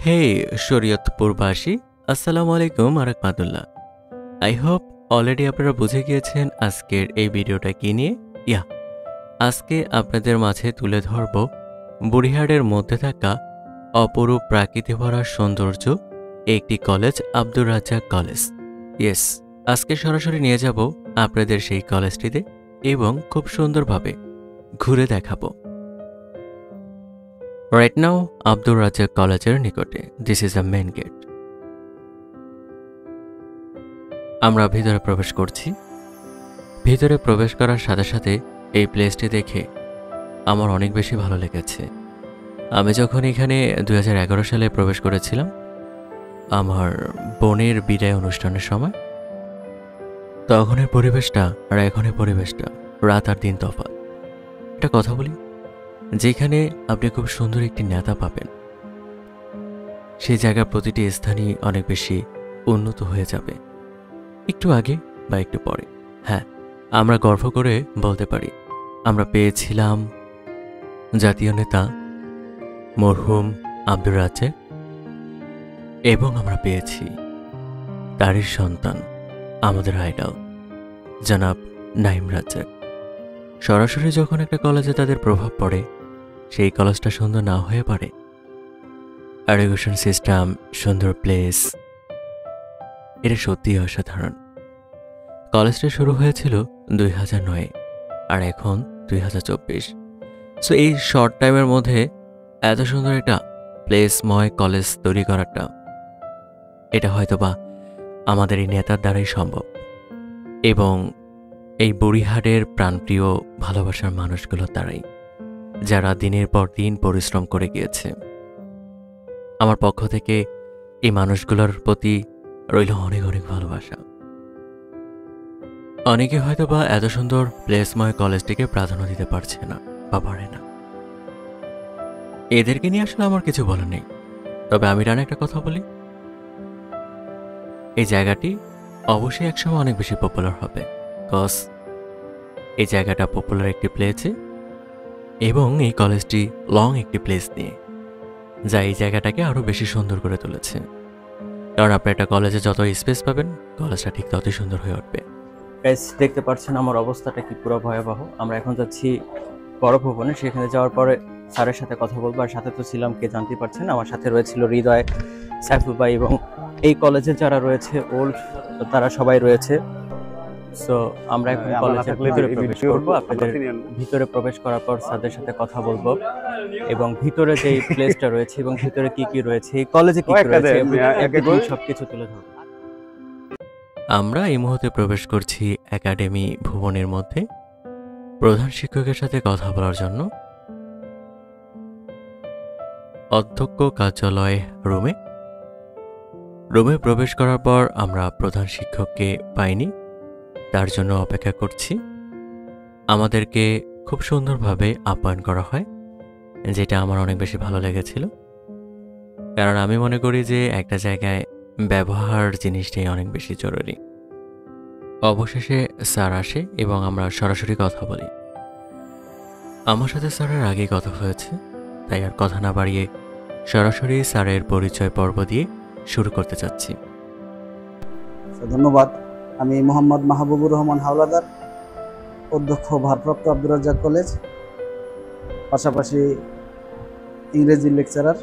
হে শরীয়তপুরবাসী, আসসালামু আলাইকুম আরাকাতুল্লাহ। I hope already আপনারা বুঝে গিয়েছেন আজকের এই ভিডিওটা কি নিয়ে। আজকে আপনাদের মাঝে তুলে ধরব বুড়িহাটের মধ্যে থাকা অপরূপ প্রাকৃতিক ভরা সৌন্দর্য একটি college, Abdur Razzaq college. Yes, আজকে সরাসরি নিয়ে যাব আপনাদের সেই কলেজটিতে এবং খুব সুন্দরভাবে ঘুরে দেখাবো। রাইট নাও আব্দুর রাজ্জাক কলেজের নিকটে, this is a main gate. আমরা ভিতরে প্রবেশ করছি। ভিতরে প্রবেশ করার সাথে সাথে এই প্লেসটি দেখে আমার অনেক বেশি ভালো লেগেছে। আমি যখন এখানে 2011 সালে প্রবেশ করেছিলাম আমার বোনের বিদায় অনুষ্ঠানের সময়, তখনের পরিবেশটা আর এখনের পরিবেশটা রাত আর দিন তফাৎ। একটা কথা বলি, যেখানে আপনি খুব সুন্দর একটি নেতা পাবেন, সেই জায়গার প্রতিটি স্থানই অনেক বেশি উন্নত হয়ে যাবে, একটু আগে বা একটু পরে। হ্যাঁ, আমরা গর্ব করে বলতে পারি আমরা পেয়েছিলাম জাতীয় নেতা মরহুম আব্দুর রাজ্জাক, এবং আমরা পেয়েছি তারই সন্তান, আমাদের আইডল জনাব নাঈম রাজ্জাক। সরাসরি যখন একটা কলেজে তাদের প্রভাব পড়ে, সেই কলেজটা সুন্দর না হয়ে পারে। এডুকেশন সিস্টেম, সুন্দর প্লেস, এটা সত্যিই অসাধারণ। কলেজটা শুরু হয়েছিল 2009-এ আর এখন 2024। সো এই শর্ট টাইমের মধ্যে এত সুন্দর একটা প্লেসময় কলেজ তৈরি করাটা, এটা হয়তোবা আমাদের এই নেতার দ্বারাই সম্ভব, এবং এই বুড়িহাটের প্রাণপ্রিয় ভালোবাসার মানুষগুলো তারাই, যারা দিনের পর দিন পরিশ্রম করে গিয়েছে। আমার পক্ষ থেকে এই মানুষগুলোর প্রতি রইল অনেক অনেক ভালোবাসা। অনেকে হয়তোবা এত সুন্দর প্লেসময় কলেজটিকে প্রাধান্য দিতে পারছে না বা পারে না। এদেরকে নিয়ে আসলে আমার কিছু বলার নেই, তবে আমি রানা একটা কথা বলি, এই জায়গাটি অবশ্যই একসময় অনেক বেশি পপুলার হবে, কজ এই জায়গাটা পপুলার একটি প্লেসে, এবং এই কলেজটি লং একটি প্লেস নিয়ে, যা এই জায়গাটাকে আরও বেশি সুন্দর করে তুলেছে। কারণ আপনি একটা কলেজে যত স্পেস পাবেন, কলেজটা ঠিক ততই সুন্দর হয়ে উঠবে। দেখতে পাচ্ছেন আমার অবস্থাটা কি পুরো ভয়াবহ। আমরা এখন যাচ্ছি বড় ভবনে, সেখানে যাওয়ার পরে স্যারের সাথে কথা বলবো। আর সাথে তো ছিলাম, কে জানতে পারছেন, আমার সাথে রয়েছিল হৃদয়, সাইফুল ভাই, এবং এই কলেজে যারা রয়েছে ওল্ড, তারা সবাই রয়েছে। সো আমরা এখন কলেজের ভিতরে প্রবেশ করবো। আপনাদের ভিতরে প্রবেশ করার পর স্যারদের সাথে কথা বলবো, এবং ভিতরে যে প্লেসটা রয়েছে এবং ভিতরে কি কি রয়েছে, এই কলেজে কি কি রয়েছে, সবকিছু তুলে ধরবো। আমরা এই মুহূর্তে প্রবেশ করছি একাডেমি ভবনের মধ্যে প্রধান শিক্ষকের সাথে কথা বলার জন্য। অধ্যক্ষ কার্যালয় রুমে প্রবেশ করার পর আমরা প্রধান শিক্ষককে পাইনি, তার জন্য অপেক্ষা করছি। আমাদেরকে খুব সুন্দরভাবে আপ্যায়ন করা হয়, যেটা আমার অনেক বেশি ভালো লেগেছিল। কারণ আমি মনে করি যে একটা জায়গায় ব্যবহার জিনিসটাই অনেক বেশি জরুরি। অবশেষে স্যার আসে এবং আমরা সরাসরি কথা বলি। আমার সাথে স্যারের আগেই কথা হয়েছে, তাই আর কথা না বাড়িয়ে সরাসরি স্যারের পরিচয় পর্ব দিয়ে শুরু করতে চাচ্ছি। ধন্যবাদ। আমি মোহাম্মদ মাহবুবুর রহমান হাওলাদার, অধ্যক্ষ ভারপ্রাপ্ত আব্দুর রাজ্জাক কলেজ, পাশাপাশি ইংরেজি লেকচারার।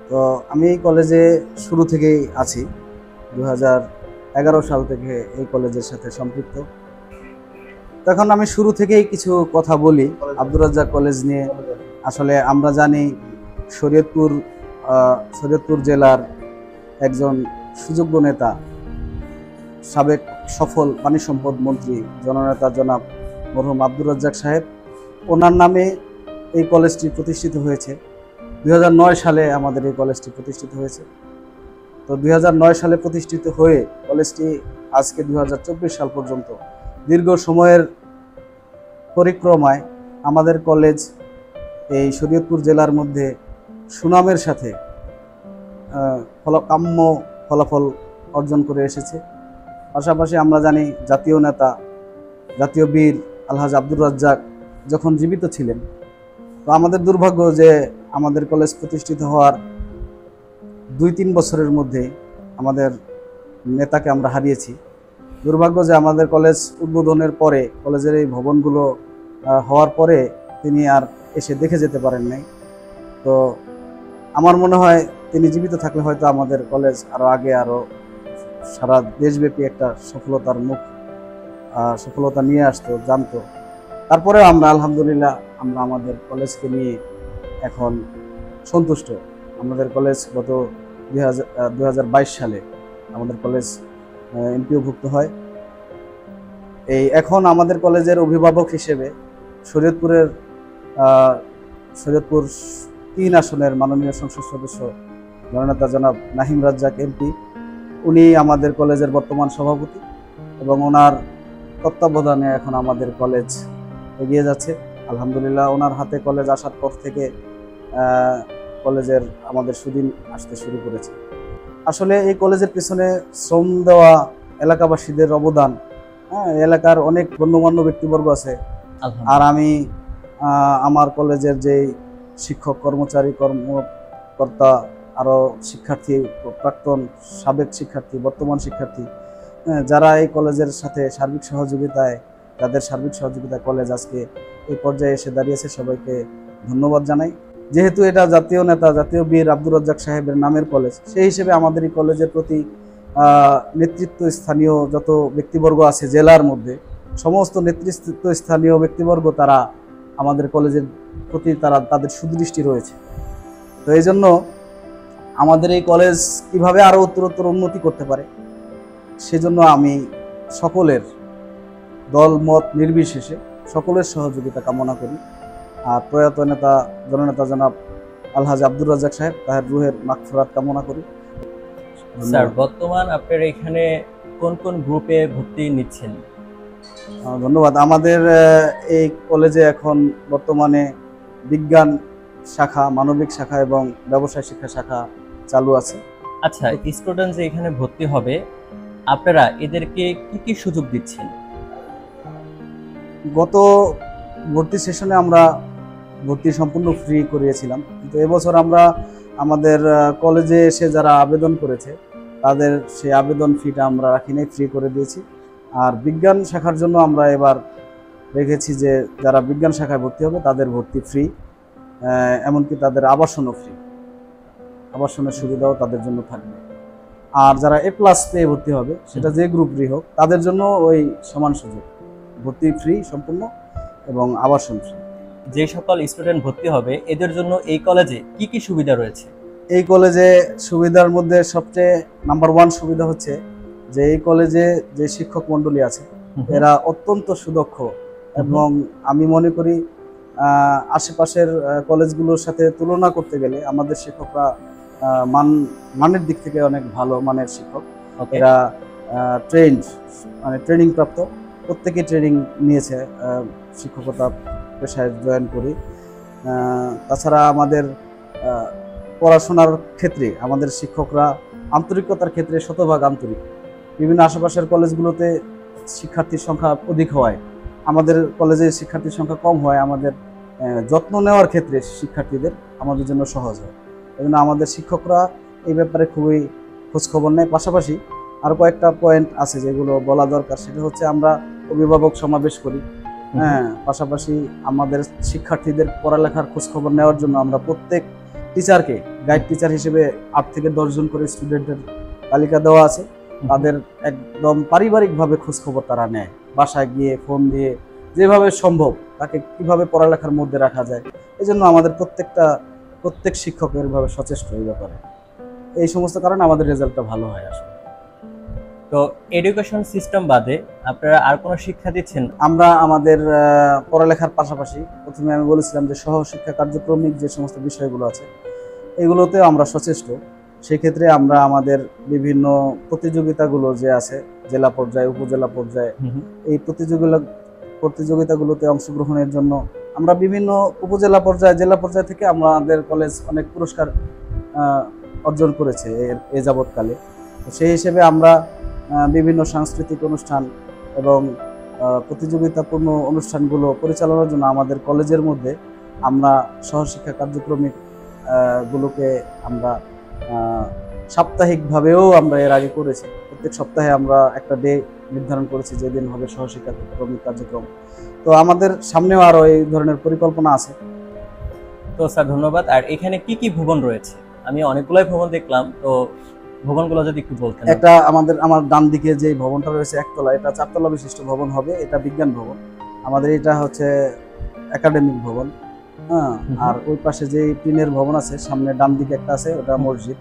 তো আমি এই কলেজে শুরু থেকেই আছি, 2011 সাল থেকে এই কলেজের সাথে সম্পৃক্ত। তখন আমি শুরু থেকেই কিছু কথা বলি আব্দুর রাজ্জাক কলেজ নিয়ে। আসলে আমরা জানি শরীয়তপুর জেলার একজন সুযোগ্য নেতা, সাবেক সফল পানি সম্পদ মন্ত্রী জননেতা জনাব মরহুম আব্দুর রাজ্জাক সাহেব, ওনার নামে এই কলেজটি প্রতিষ্ঠিত হয়েছে। 2009 সালে আমাদের এই কলেজটি প্রতিষ্ঠিত হয়েছে। তো 2009 সালে প্রতিষ্ঠিত হয়ে কলেজটি আজকে 2024 সাল পর্যন্ত দীর্ঘ সময়ের পরিক্রমায় আমাদের কলেজ এই শরীয়তপুর জেলার মধ্যে সুনামের সাথে কাম্য ফলাফল অর্জন করে এসেছে। পাশাপাশি আমরা জানি জাতীয় নেতা, জাতীয় বীর আলহাজ আব্দুর রাজ্জাক যখন জীবিত ছিলেন, তো আমাদের দুর্ভাগ্য যে আমাদের কলেজ প্রতিষ্ঠিত হওয়ার 2-3 বছরের মধ্যে আমাদের নেতাকে আমরা হারিয়েছি। দুর্ভাগ্য যে আমাদের কলেজ উদ্বোধনের পরে, কলেজের এই ভবনগুলো হওয়ার পরে তিনি আর এসে দেখে যেতে পারেন নাই। তো আমার মনে হয় তিনি জীবিত থাকলে হয়তো আমাদের কলেজ আরও আগে আরও সারা দেশব্যাপী একটা সফলতা নিয়ে আসতো, জানতো। তারপরেও আমরা আলহামদুলিল্লাহ আমরা আমাদের কলেজকে নিয়ে এখন সন্তুষ্ট। আমাদের কলেজ গত 2022 সালে আমাদের কলেজ এমপিওভুক্ত হয়। এখন আমাদের কলেজের অভিভাবক হিসেবে শরীয়তপুর 3 আসনের মাননীয় সংসদ সদস্য জননেতা জনাব নাহিম রাজ্জাক এমপি, উনি আমাদের কলেজের বর্তমান সভাপতি এবং ওনার তত্ত্বাবধানে এখন আমাদের কলেজ এগিয়ে যাচ্ছে আলহামদুলিল্লাহ। ওনার হাতে কলেজ আসার পর থেকে কলেজের আমাদের সুদিন আসতে শুরু করেছে। আসলে এই কলেজের পিছনে শ্রম দেওয়া এলাকাবাসীদের অবদান, এলাকার অনেক গণ্যমান্য ব্যক্তিবর্গ আছে। আর আমি আমার কলেজের যে শিক্ষক, কর্মচারী, কর্মকর্তা, আরও শিক্ষার্থী, প্রাক্তন, সাবেক শিক্ষার্থী, বর্তমান শিক্ষার্থী, যারা এই কলেজের সাথে যাদের সার্বিক সহযোগিতায় কলেজ আজকে এই পর্যায়ে এসে দাঁড়িয়েছে, সবাইকে ধন্যবাদ জানাই। যেহেতু এটা জাতীয় নেতা, জাতীয় বীর আব্দুর রাজ্জাক সাহেবের নামের কলেজ, সেই হিসেবে আমাদের এই কলেজের প্রতি নেতৃত্ব স্থানীয় যত ব্যক্তিবর্গ আছে জেলার মধ্যে, সমস্ত নেতৃত্ব স্থানীয় ব্যক্তিবর্গ তারা আমাদের কলেজের প্রতি তাদের সুদৃষ্টি রয়েছে। তো এই জন্য আমাদের এই কলেজ কিভাবে আরও উত্তরোত্তর উন্নতি করতে পারে, সেজন্য আমি সকলের দল মত নির্বিশেষে সকলের সহযোগিতা কামনা করি। আর প্রয়াত জননেতা জনাব আলহাজ আব্দুর রাজ্জাক সাহেব, তার রুহের মাগফিরাত কামনা করি। স্যার, বর্তমান আপনারা এখানে কোন কোন গ্রুপে ভর্তি নিচ্ছেন? ধন্যবাদ। আমাদের এই কলেজে এখন বর্তমানে বিজ্ঞান শাখা, মানবিক শাখা এবং ব্যবসায় শিক্ষা শাখা চালু আছে। আচ্ছা, স্টুডেন্ট যে এখানে ভর্তি হবে, আপনারা এদেরকে কি কি সুযোগ দিচ্ছেন? গত ভর্তি সেশনে আমরা ভর্তি সম্পূর্ণ ফ্রি করিয়েছিলাম, কিন্তু এবছর আমরা আমাদের কলেজে এসে যারা আবেদন করেছে তাদের সেই আবেদন ফিটা আমরা রাখি নাই, ফ্রি করে দিয়েছি। আর বিজ্ঞান শাখার জন্য আমরা এবার রেখেছি যে যারা বিজ্ঞান শাখায় ভর্তি হবে তাদের ভর্তি ফ্রি, এমনকি তাদের আবাসনও ফ্রি, আবাসনের সুবিধাও তাদের জন্য থাকবে। আর যারা A+ পেয়ে ভর্তি হবে, সেটা যে গ্রুপেরই হোক, তাদের জন্য ওই সমান সুযোগ, ভর্তি ফ্রি সম্পূর্ণ এবং আবাসন ফ্রি। যে সকল স্টুডেন্ট ভর্তি হবে এদের জন্য এই কলেজে কি কি সুবিধা রয়েছে? এই কলেজে সুবিধার মধ্যে সবচেয়ে নাম্বার 1 সুবিধা হচ্ছে যে এই কলেজে যে শিক্ষক মণ্ডলী আছে এরা অত্যন্ত সুদক্ষ এবং আমি মনে করি আশেপাশের কলেজগুলোর সাথে তুলনা করতে গেলে আমাদের শিক্ষকরা মানের দিক থেকে অনেক ভালো মানের শিক্ষক। এরা ট্রেনিং প্রাপ্ত, প্রত্যেকে ট্রেনিং নিয়েছে শিক্ষকতা পেশায় জয়েন করি। তাছাড়া আমাদের পড়াশোনার ক্ষেত্রে আমাদের শিক্ষকরা আন্তরিকতার ক্ষেত্রে শতভাগ আন্তরিক। বিভিন্ন আশেপাশের কলেজগুলোতে শিক্ষার্থীর সংখ্যা অধিক হওয়ায় আমাদের কলেজে শিক্ষার্থীর সংখ্যা কম হয়, আমাদের যত্ন নেওয়ার ক্ষেত্রে শিক্ষার্থীদের আমাদের জন্য সহজ হয়। এই জন্য আমাদের শিক্ষকরা এই ব্যাপারে খুবই খোঁজখবর নেয়। পাশাপাশি আরও কয়েকটা পয়েন্ট আছে যেগুলো বলা দরকার, সেটা হচ্ছে আমরা অভিভাবক সমাবেশ করি। পাশাপাশি আমাদের শিক্ষার্থীদের পড়ালেখার খোঁজখবর নেওয়ার জন্য আমরা প্রত্যেক টিচারকে গাইড টিচার হিসেবে 8 থেকে 10 জন করে স্টুডেন্টের তালিকা দেওয়া আছে। তাদের একদম পারিবারিকভাবে খোঁজখবর তারা নেয়, বাসায় গিয়ে ফোন দিয়ে যেভাবে সম্ভব তাকে কিভাবে পড়ালেখার মধ্যে রাখা যায়। এই জন্য আমাদের প্রত্যেক শিক্ষকের ভাবে সচেষ্ট এই ব্যাপারে। এই সমস্ত কারণে আমাদের রেজাল্টটা ভালো হয় আসলে। তো এডুকেশন সিস্টেম বাদে আপনারা আর কোনো শিক্ষা দিচ্ছেন? আমরা আমাদের পড়ালেখার পাশাপাশি প্রথমে আমি বলেছিলাম যে সহশিক্ষা কার্যক্রমিক যে সমস্ত বিষয়গুলো আছে এগুলোতেও আমরা সচেষ্ট। সেক্ষেত্রে আমরা আমাদের বিভিন্ন প্রতিযোগিতাগুলো যে আছে জেলা পর্যায়ে, উপজেলা পর্যায়ে, এই প্রতিযোগিতাগুলোতে অংশগ্রহণের জন্য আমরা বিভিন্ন উপজেলা পর্যায়ে, জেলা পর্যায় থেকে আমাদের কলেজ অনেক পুরস্কার অর্জন করেছে এ যাবৎকালে। সেই হিসেবে আমরা বিভিন্ন সাংস্কৃতিক অনুষ্ঠান এবং প্রতিযোগিতাপূর্ণ অনুষ্ঠানগুলো পরিচালনার জন্য আমাদের কলেজের মধ্যে আমরা সহশিক্ষা কার্যক্রমিক গুলোকে আমরা সাপ্তাহিকভাবেও আমরা এর আগে করেছি। প্রত্যেক সপ্তাহে আমরা একটা ডে নির্ধারণ করেছি যেদিন হবে সহশিক্ষা ক্রমিক কার্যক্রম। তো আমাদের সামনেও আরো এই ধরনের পরিকল্পনা আছে। তো স্যার ধন্যবাদ। আর এখানে কি কি ভবন রয়েছে? আমি অনেকগুলোই ভবন দেখলাম, তো ভবনগুলো যদি একটু বলতেন। একটা আমার ডান দিকে যে ভবনটা রয়েছে একতলা, এটা 4 তলা বিশিষ্ট ভবন হবে। এটা বিজ্ঞান ভবন। আমাদের এটা হচ্ছে একাডেমিক ভবন। হ্যাঁ, আর ওই পাশে যে টিনের ভবন আছে সামনে ডান দিকে একটা আছে, ওটা মসজিদ।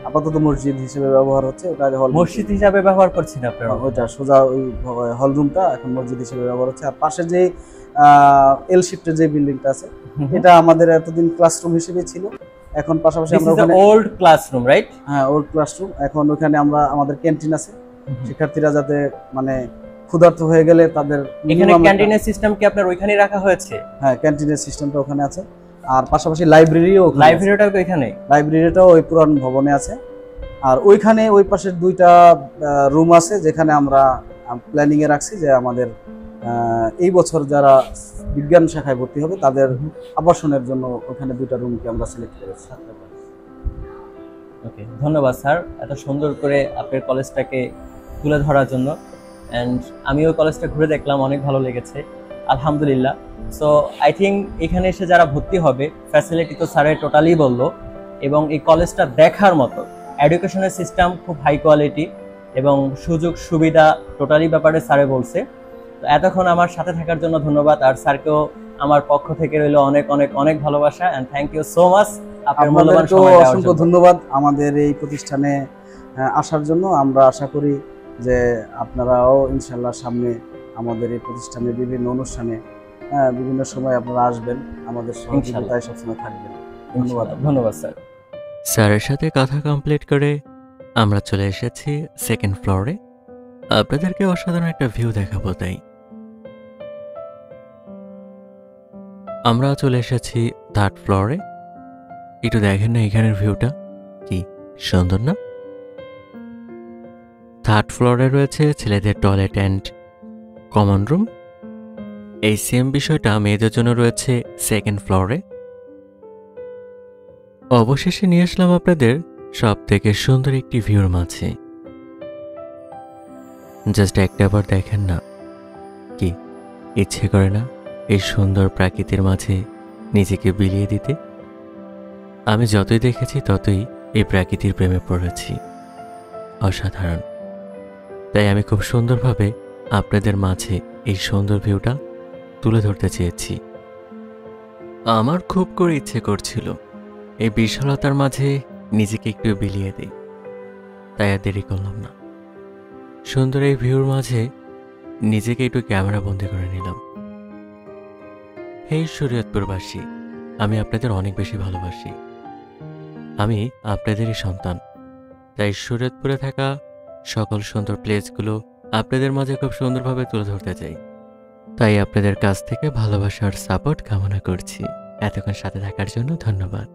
আপাতত মসজিদ হিসেবে ব্যবহার হচ্ছে। ওটা আগে হল মসজিদ হিসাবে ব্যবহার করছেন আপনারা? ওইটা সোজা ওই হল রুমটা এখন মসজিদ হিসেবে ব্যবহার হচ্ছে। আর পাশে যে এল শিফটের যে বিল্ডিংটা আছে, এটা আমাদের এতদিন ক্লাসরুম হিসেবে ছিল। এখন পাশাপাশি আমরা ওখানে ওল্ড ক্লাসরুম, রাইট? হ্যাঁ, ওল্ড ক্লাসরুম। এখন ওখানে আমরা আমাদের ক্যান্টিন আছে, শিক্ষার্থীরা যাতে মানে ক্ষুধার্ত হয়ে গেলে তাদের এখানে ক্যান্টিনের সিস্টেম কি আপনার ওইখানেই রাখা হয়েছে? হ্যাঁ, ক্যান্টিনের সিস্টেমটা ওখানে আছে। আর পাশাপাশি লাইব্রেরিও, লাইব্রেরিটাও কি এখানে? লাইব্রেরিটাও ওই পুরান ভবনে আছে। আর ওইখানে ওই পাশের 2টা রুম আছে যেখানে আমরা প্ল্যানিং এ রাখছি যে আমাদের এই বছর যারা বিজ্ঞান শাখায় ভর্তি হবে তাদের আবাসনের জন্য ওখানে 2টা রুমকে আমরা সিলেক্ট করেছি। ওকে, ধন্যবাদ স্যার এত সুন্দর করে আপনার কলেজটাকে তুলে ধরার জন্য। অ্যান্ড আমি ওই কলেজটা ঘুরে দেখলাম, অনেক ভালো লেগেছে আলহামদুলিল্লাহ। সো আই থিঙ্ক এখানে এসে যারা ভর্তি হবে, ফ্যাসিলিটি তো স্যারের টোটালি বললো, এবং এই কলেজটা দেখার মতো। এডুকেশনের সিস্টেম খুব হাই কোয়ালিটি এবং সুযোগ সুবিধা টোটালি ব্যাপারে স্যারে বলছে। তো এতক্ষণ আমার সাথে থাকার জন্য ধন্যবাদ। আর স্যারকেও আমার পক্ষ থেকে রইল অনেক অনেক অনেক ভালোবাসা and thank you so much. আপনাদেরকেও অসংখ্য ধন্যবাদ আমাদের এই প্রতিষ্ঠানে আসার জন্য। আমরা আশা করি যে আপনারাও ইনশাল্লাহ সামনে আমাদের এই প্রতিষ্ঠানে বিভিন্ন অনুষ্ঠানে বিভিন্ন সময় আপনারা আসবেন, আমাদের সহযোগিতায় সবসময় থাকবেন। ধন্যবাদ। ধন্যবাদ স্যার। স্যারের সাথে কথা কমপ্লিট করে আমরা চলে এসেছি সেকেন্ড ফ্লোরে। আপনাদেরকে অসাধারণ একটা ভিউ দেখাবো। তাই আমরা চলে এসেছি 3rd ফ্লোরে। একটু দেখেন না এখানের ভিউটা কি সুন্দর না? 3rd ফ্লোরে রয়েছে ছেলেদের টয়লেট অ্যান্ড কমন রুম। এই সেম বিষয়টা মেয়েদের জন্য রয়েছে 2nd ফ্লোরে। অবশেষে নিয়ে আসলাম আপনাদের সব থেকে সুন্দর একটি ভিউর মাঝে। জাস্ট একটাবার দেখেন না, কি ইচ্ছে করে না এই সুন্দর প্রাকৃতির মাঝে নিজেকে বিলিয়ে দিতে? আমি যতই দেখেছি ততই এই প্রাকৃতির প্রেমে পড়েছি। অসাধারণ। তাই আমি খুব সুন্দরভাবে আপনাদের মাঝে এই সুন্দর ভিউটা তুলে ধরতে চেয়েছি। আমার খুব করে ইচ্ছে করছিল এই বিশালতার মাঝে নিজেকে একটু বিলিয়ে দিই, তাই আর দেরি করলাম না। সুন্দর এই ভিউর মাঝে নিজেকে একটু ক্যামেরা বন্দি করে নিলাম। হেই শরীয়তপুরবাসী, আমি আপনাদের অনেক বেশি ভালোবাসি। আমি আপনাদেরই সন্তান, তাই শরীয়তপুরে থাকা সকল সুন্দর প্লেসগুলো আপনাদের মাঝে খুব সুন্দরভাবে তুলে ধরতে চাই। তাই আপনাদের কাছ থেকে ভালোবাসার সাপোর্ট কামনা করছি। এতক্ষণ সাথে থাকার জন্য ধন্যবাদ।